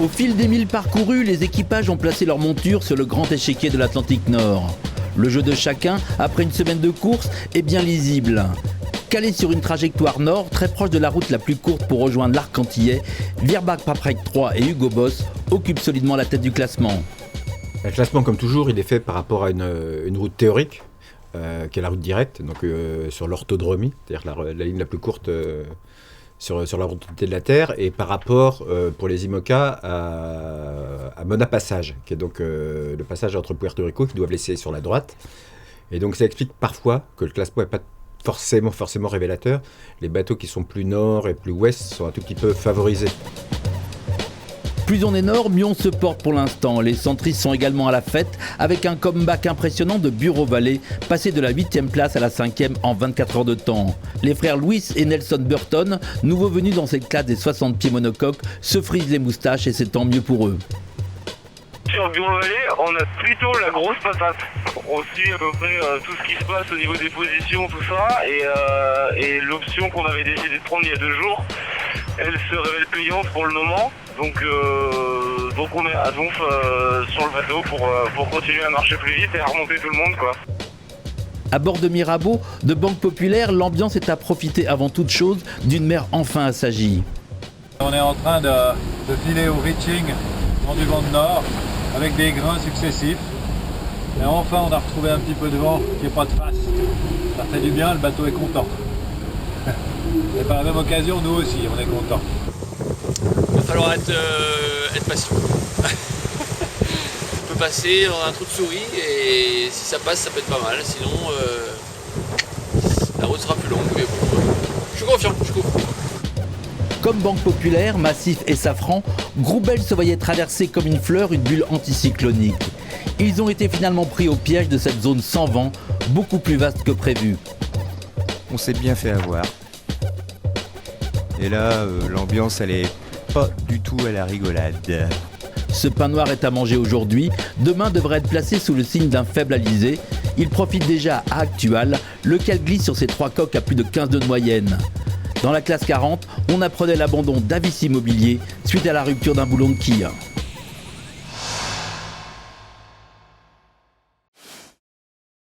Au fil des milles parcourus, les équipages ont placé leur monture sur le grand échiquier de l'Atlantique Nord. Le jeu de chacun, après une semaine de course, est bien lisible. Calé sur une trajectoire nord, très proche de la route la plus courte pour rejoindre l'Arc-Antillais, Virbac Paprec 3 et Hugo Boss occupent solidement la tête du classement. Le classement, comme toujours, il est fait par rapport à une route théorique, qui est la route directe, donc sur l'orthodromie, c'est-à-dire la ligne la plus courte sur la route de la Terre, et par rapport, pour les IMOCA, à Mona Passage, qui est donc le passage entre Puerto Rico, qui doivent laisser sur la droite. Et donc ça explique parfois que le classement n'est pas forcément révélateur. Les bateaux qui sont plus nord et plus ouest sont un tout petit peu favorisés. Plus on est nord, mieux on se porte pour l'instant. Les centristes sont également à la fête avec un comeback impressionnant de Bureau Valley, passé de la 8e place à la 5e en 24 heures de temps. Les frères Louis et Nelson Burton, nouveaux venus dans cette classe des 60 pieds monocoques, se frisent les moustaches et c'est tant mieux pour eux. Sur Bureau Valley, on a plutôt la grosse patate. On suit à peu près tout ce qui se passe au niveau des positions, tout ça, et l'option qu'on avait décidé de prendre il y a 2 jours, elle se révèle payante pour le moment. Donc on est à Donf sur le bateau pour continuer à marcher plus vite et à remonter tout le monde, quoi. À bord de Mirabeau, de Banque Populaire, l'ambiance est à profiter avant toute chose d'une mer enfin assagie. On est en train de filer au reaching vent du vent de nord avec des grains successifs. Et enfin on a retrouvé un petit peu de vent qui n'est pas de face. Ça fait du bien, le bateau est content. Et par la même occasion, nous aussi, on est contents. Il va falloir être patient. On peut passer, on a un trou de souris et si ça passe, ça peut être pas mal. Sinon, la route sera plus longue. Mais bon, je suis confiant, Comme Banque Populaire, Massif et Safran, Groubel se voyait traverser comme une fleur une bulle anticyclonique. Ils ont été finalement pris au piège de cette zone sans vent, beaucoup plus vaste que prévu. On s'est bien fait avoir. Et là, l'ambiance, elle est pas du tout à la rigolade. Ce pain noir est à manger aujourd'hui. Demain devrait être placé sous le signe d'un faible alizé. Il profite déjà à Actual, lequel glisse sur ses 3 coques à plus de 15 nœuds de moyenne. Dans la classe 40, on apprenait l'abandon d'Avis Immobilier suite à la rupture d'un boulon de quille.